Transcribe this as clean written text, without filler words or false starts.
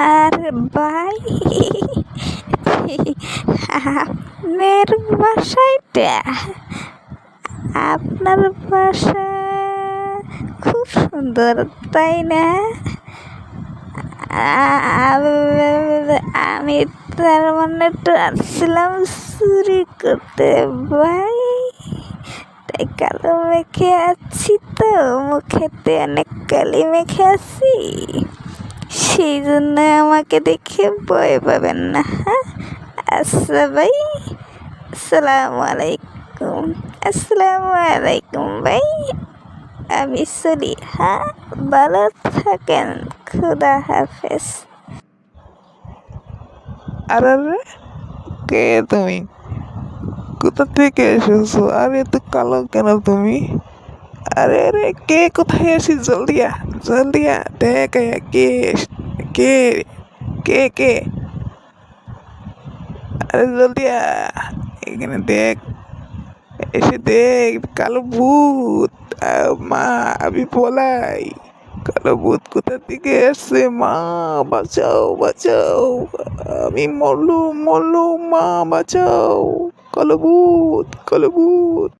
আর ভাই, আপনার বাসাটা আপনার বাসা খুব সুন্দর, তাই না? আমি তার মানে তো আসছিলাম চুরি করতে ভাই, তাই কালো মেখে আছি, তো মুখেতে অনেক কালি মেখে আছি, সেই জন্য আমাকে দেখে ভয় পাবেন না। হ্যাঁ, আচ্ছা ভাই, আসসালামু আলাইকুম ভাই, আমি চলি। হ্যাঁ, ভালো থাকেন, খুদা হাফেজ। আরে কে তুমি? কোথা থেকে এসেছো? আর এত কালো কেন তুমি? আরে আরে, কে কোথায় আছিস? জলদি আ, দেখ কে কে কে কে আরে জলদি আ, এখানে দেখ, এসে দেখ, কালো ভূত। মা, আমি পলাই। কালো ভূত কোথা থেকে আসছে? মা, বাঁচাও বাঁচাও, আমি মরলুম মা, বাঁচাও। কালো ভূত, কালো ভূত।